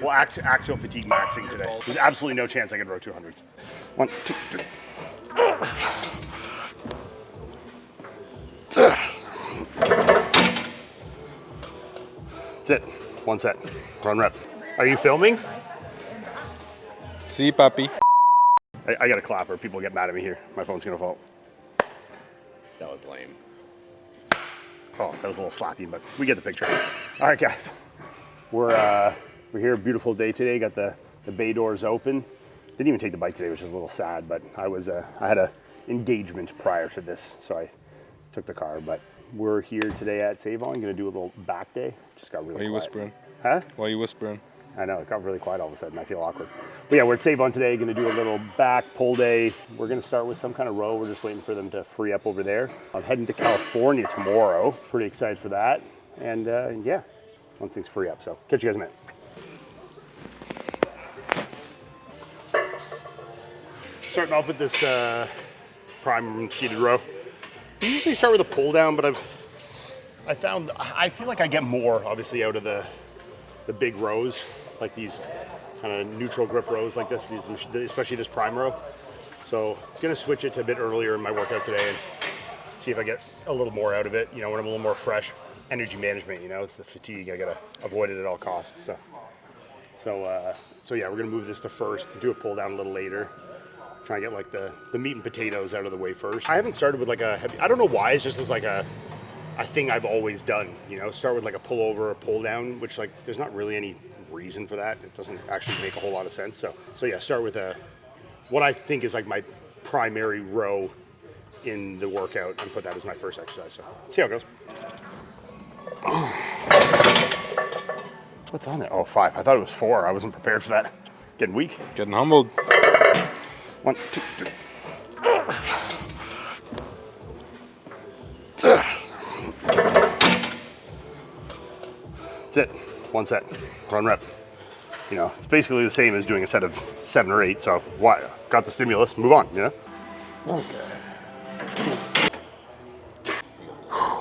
Well, axial fatigue maxing today. There's absolutely no chance I can row 200s. 1, 2, 3. That's it. One set. Run rep. Are you filming? See, papi. I got a clapper. People get mad at me here. My phone's gonna fall. That was lame. Oh, that was a little slappy, but we get the picture. All right, guys. We're here. A beautiful day today. Got the bay doors open. Didn't even take the bike today, which is a little sad. But I had a engagement prior to this, so I took the car. But we're here today at Save-On. Gonna do a little back day. Just got really quiet. Why are you whispering? Huh? Why are you whispering? I know, it got really quiet all of a sudden. I feel awkward. But yeah, we're at Save-On today. Gonna do a little back pull day. We're gonna start with some kind of row. We're just waiting for them to free up over there. I'm heading to California tomorrow. Pretty excited for that. And yeah, once things free up. So catch you guys in a minute. Starting off with this prime seated row. We usually start with a pull down, but I feel like I get more obviously out of the big rows, like these kind of neutral grip rows like this, especially this prime row. So I'm gonna switch it to a bit earlier in my workout today and see if I get a little more out of it, when I'm a little more fresh. Energy management, it's the fatigue. I gotta avoid it at all costs. So yeah, we're gonna move this to first, do a pull down a little later. Try and get like the meat and potatoes out of the way first. I haven't started with like a heavy, I don't know why, it's just as like a thing I've always done, start with like a pull over, a pull down, which like there's not really any reason for that. It doesn't actually make a whole lot of sense. So yeah, start with what I think is like my primary row in the workout and put that as my first exercise. So see how it goes. What's on there? Oh, 5. I thought it was 4. I wasn't prepared for that. Getting weak. Getting humbled. 1, 2, 3. That's it. One set. Run rep. It's basically the same as doing a set of 7 or 8. So why? Got the stimulus. Move on. Okay.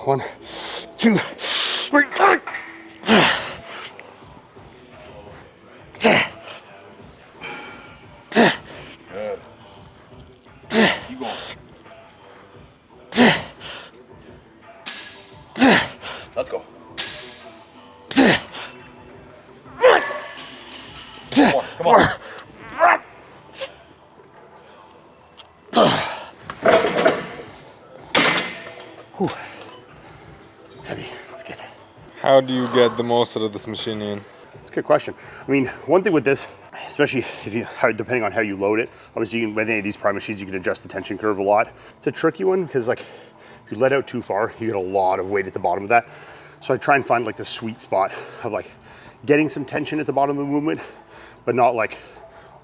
1, 2, 3. Keep going. Let's go. Come on. Whew. It's heavy. It's good. How do you get the most out of this machine, Ian? It's a good question. I mean, one thing with this, especially depending on how you load it, obviously with any of these prime machines, you can adjust the tension curve a lot. It's a tricky one because like if you let out too far, you get a lot of weight at the bottom of that. So I try and find like the sweet spot of like getting some tension at the bottom of the movement, but not like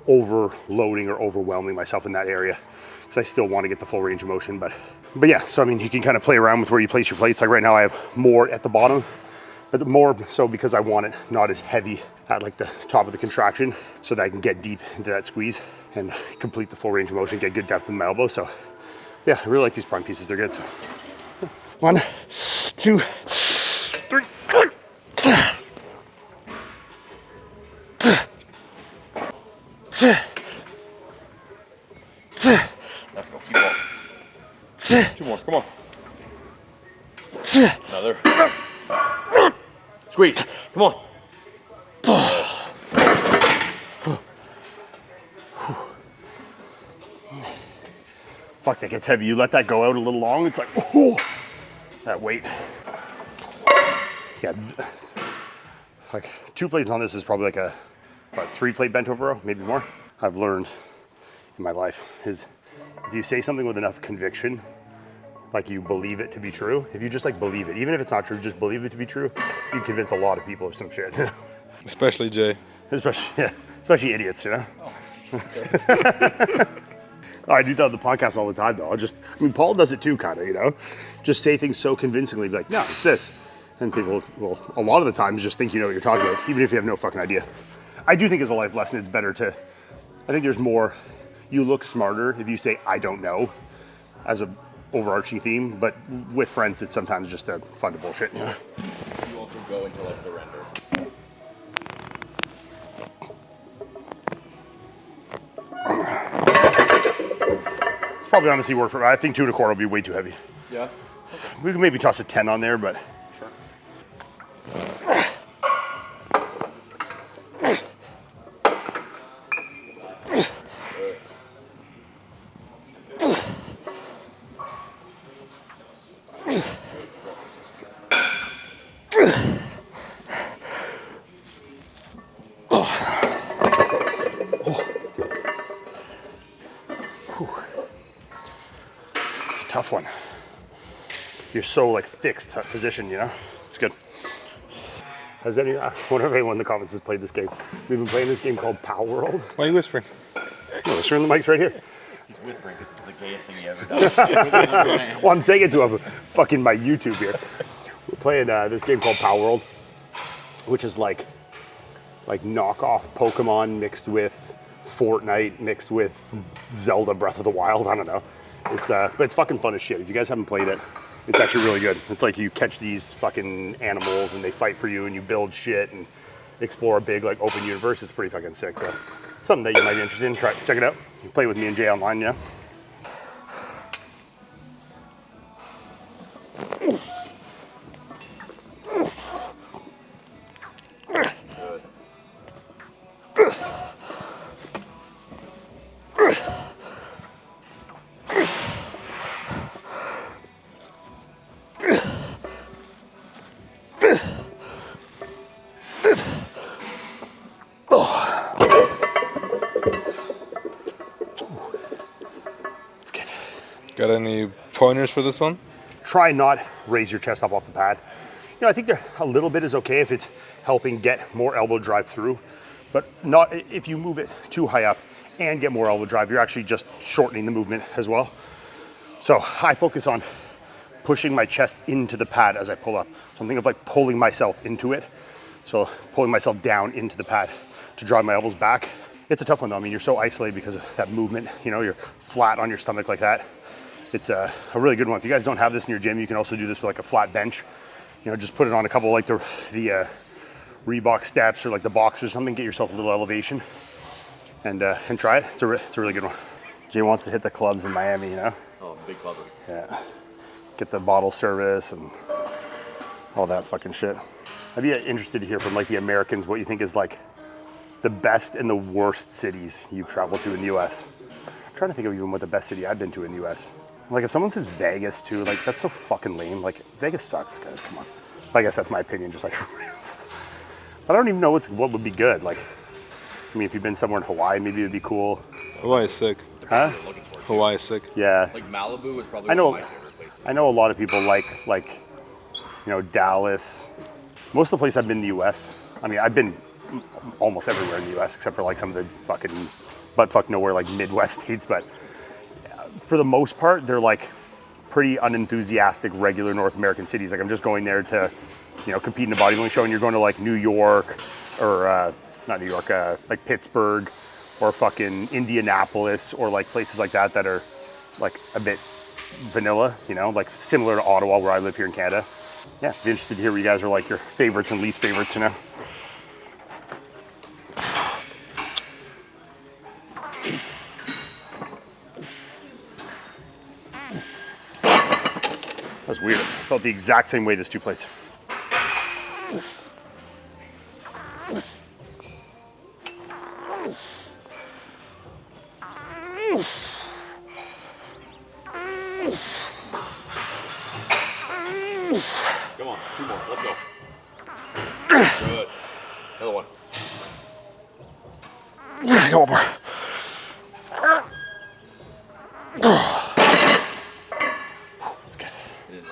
overloading or overwhelming myself in that area, because I still want to get the full range of motion. But yeah, so I mean, you can kind of play around with where you place your plates. Like right now I have more at the bottom, but more so because I want it not as heavy at like the top of the contraction, so that I can get deep into that squeeze and complete the full range of motion, get good depth in my elbow. So yeah, I really like these prime pieces. They're good. So 1, 2, 3. Let's go. Keep going. 2 more. Come on. Another. Squeeze. Come on. Fuck, that gets heavy. You let that go out a little long, it's like, oh, that weight. Yeah, like 2 plates on this is probably like a 3 plate bent over row, maybe more. I've learned in my life is if you say something with enough conviction, like you believe it to be true, if you just like believe it, even if it's not true, just believe it to be true, you convince a lot of people of some shit. Especially Jay. Especially idiots, Oh, I do that on the podcast all the time though. Paul does it too, kind of, just say things so convincingly, be like, no, it's this. And people will, a lot of the times, just think you know what you're talking about, even if you have no fucking idea. I do think as a life lesson, it's better I think there's more, you look smarter if you say, I don't know, as a overarching theme, but with friends, it's sometimes just fun to bullshit. You also go until I surrender. It's probably honestly work for. I think 2 1/4 will be way too heavy. Yeah. Okay. We can maybe toss a 10 on there, but. Sure. It's a tough one. You're so like fixed position, you know? It's good. Has any, I wonder if anyone in the comments has played this game. We've been playing this game called Pal World. Why are you whispering? No, whispering, the mic's right here. He's whispering because it's the gayest thing he ever done. Well, I'm saying it to him, fucking my YouTube here. We're playing this game called Pal World, which is like knockoff Pokemon mixed with Fortnite mixed with Zelda Breath of the Wild. I don't know. It's but it's fucking fun as shit. If you guys haven't played it, it's actually really good. It's like you catch these fucking animals and they fight for you and you build shit and explore a big like open universe. It's pretty fucking sick. So something that you might be interested in. Check it out. You can play with me and Jay online, yeah. Got any pointers for this one? Try not raise your chest up off the pad. You know, I think there a little bit is okay if it's helping get more elbow drive through, but not if you move it too high up and get more elbow drive, you're actually just shortening the movement as well. So I focus on pushing my chest into the pad as I pull up. So I'm thinking of like pulling myself into it. So pulling myself down into the pad to drive my elbows back. It's a tough one though. I mean, you're so isolated because of that movement. You know, you're flat on your stomach like that. It's a really good one. If you guys don't have this in your gym, you can also do this with like a flat bench. You know, just put it on a couple like the Reebok steps or like the box or something. Get yourself a little elevation and try it. It's a really good one. Jay wants to hit the clubs in Miami, you know? Oh, big clubber. Yeah. Get the bottle service and all that fucking shit. I'd be interested to hear from like the Americans what you think is like the best and the worst cities you've traveled to in the US. I'm trying to think of even what the best city I've been to in the US. Like if someone says Vegas too, like that's so fucking lame. Like Vegas sucks, guys, come on. But I guess that's my opinion, just like I don't even know what would be good. Like, I mean, if you've been somewhere in Hawaii, maybe it'd be cool. Hawaii is sick. Huh? Hawaii is sick. Yeah. Like Malibu is probably I know, one of my favorite places. I know a lot of people like, you know, Dallas. Most of the places I've been in the US, I mean, I've been almost everywhere in the US except for like some of the fucking buttfuck nowhere like Midwest states, but for the most part, they're like pretty unenthusiastic regular North American cities. Like I'm just going there to, you know, compete in a bodybuilding show and you're going to like New York or not New York, like Pittsburgh or fucking Indianapolis or like places like that that are like a bit vanilla, you know, like similar to Ottawa where I live here in Canada. Yeah, be interested to hear what you guys are like your favorites and least favorites, you know. That's weird. I felt the exact same weight as 2 plates. Come on, 2 more. Let's go. Good. Another one. Come on, bar. That's good. It is.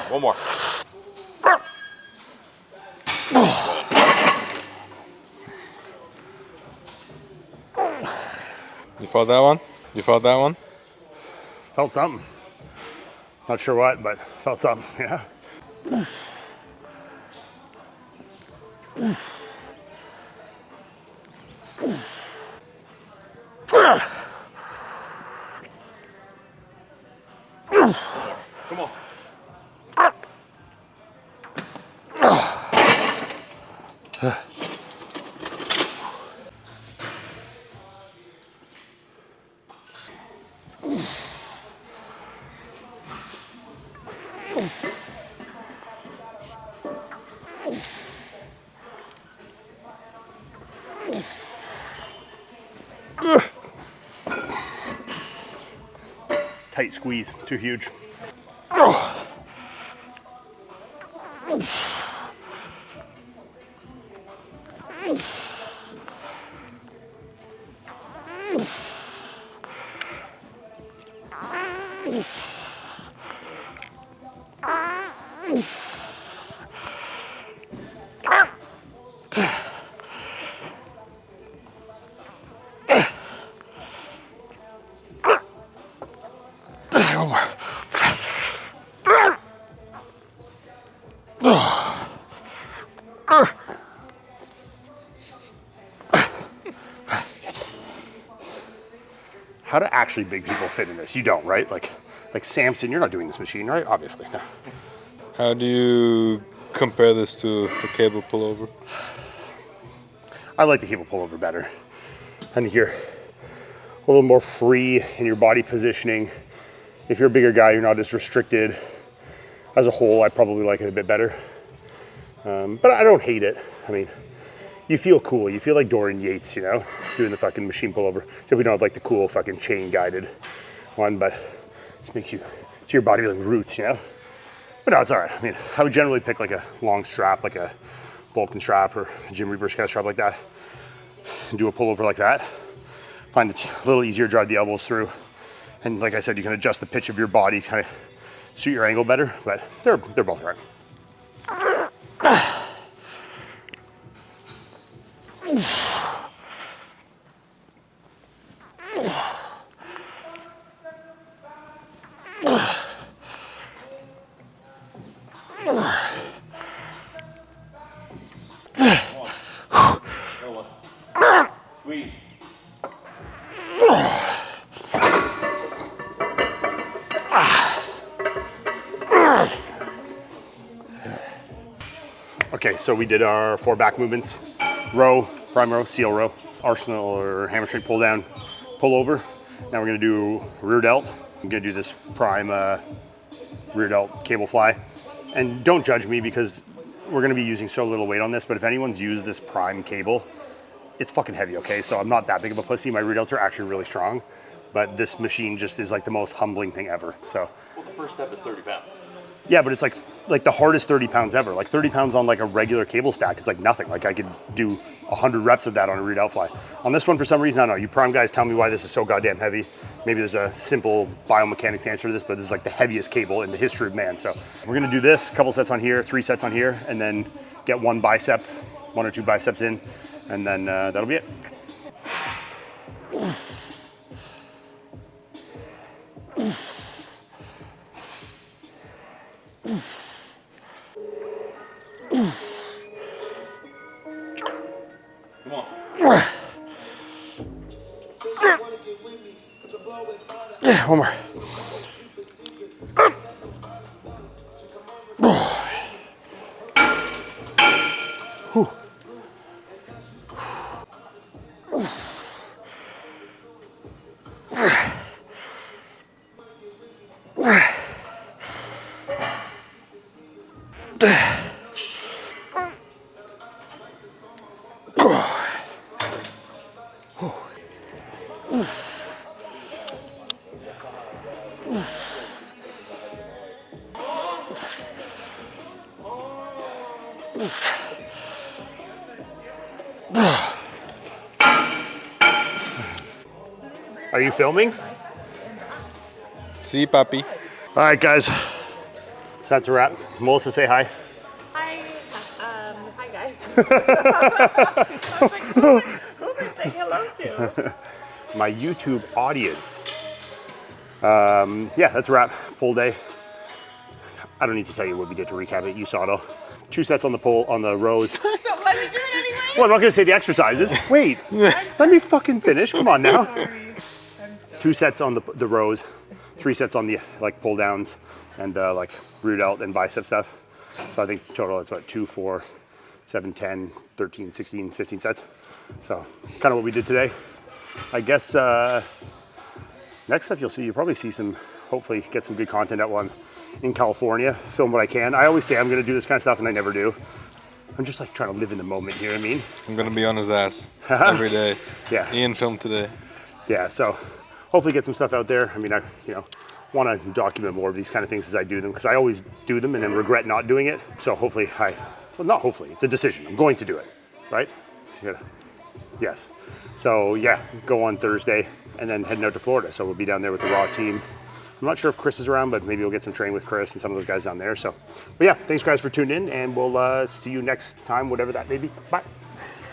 One more. You felt that one? You felt that one? Felt something. Not sure what, but felt something, yeah. Come on. Tight squeeze, too huge. How do actually big people fit in this? You don't, right? Like Samson, you're not doing this machine, right? Obviously, no. How do you compare this to a cable pullover? I like the cable pullover better. I think you're a little more free in your body positioning. If you're a bigger guy, you're not as restricted. As a whole, I probably like it a bit better. But I don't hate it. I mean, you feel cool. You feel like Dorian Yates, you know, doing the fucking machine pullover. So we don't have like the cool fucking chain guided one, but this makes you, to your body like roots, you know? But no, it's all right. I mean, I would generally pick like a long strap, like a Vulcan strap or a Jim Reaper's kind of strap like that, and do a pullover like that. Find it's a little easier to drive the elbows through. And like I said, you can adjust the pitch of your body, kind of suit your angle better, but they're both all right. Squeeze. Okay, so we did our 4 back movements. Row, prime row, seal row, arsenal or hamstring pull down, pull over. Now we're gonna do rear delt. I'm gonna do this prime rear delt cable fly. And don't judge me because we're gonna be using so little weight on this, but if anyone's used this prime cable, it's fucking heavy, okay? So I'm not that big of a pussy. My rear delts are actually really strong, but this machine just is like the most humbling thing ever, so. Well, the first step is 30 pounds. Yeah, but it's like the hardest 30 pounds ever. Like 30 pounds on like a regular cable stack is like nothing. Like I could do 100 reps of that on a rear delt fly. On this one, for some reason, I don't know. You prime guys tell me why this is so goddamn heavy. Maybe there's a simple biomechanics answer to this, but this is like the heaviest cable in the history of man. So we're gonna do this, couple sets on here, 3 sets on here, and then get 1 bicep, 1 or 2 biceps in, and then that'll be it. Come on. Yeah, 1 more. Whew. Are you filming? See, papi. All right, guys. So that's a wrap. Melissa, say hi. Hi, hi guys. I was like, who am I saying hello to? My YouTube audience. Yeah, that's a wrap. Pull day. I don't need to tell you what we did to recap it. You saw it all. 2 sets on the pull on the rows. So let me do it anyway. Well, I'm not gonna say the exercises. Wait, let me fucking finish. Come on now. Sorry. I'm so 2 sets on the rows, 3 sets on the like pull downs and like rear delt and bicep stuff. So I think total it's what 2, 4, 7, 10, 13, 16, 15 sets. So kind of what we did today. I guess next stuff you'll probably see some, hopefully get some good content out while I'm in California, film what I can. I always say I'm gonna do this kind of stuff and I never do. I'm just like trying to live in the moment, you know what I mean? I'm gonna be on his ass every day. Yeah. Ian filmed today. Yeah, so hopefully get some stuff out there. I mean, I want to document more of these kind of things as I do them because I always do them and then regret not doing it. So hopefully well, not hopefully, it's a decision. I'm going to do it, right? Yes. So yeah, go on Thursday and then heading out to Florida. So we'll be down there with the Raw team. I'm not sure if Chris is around, but maybe we'll get some training with Chris and some of those guys down there. So, but yeah, thanks guys for tuning in and we'll see you next time, whatever that may be. Bye.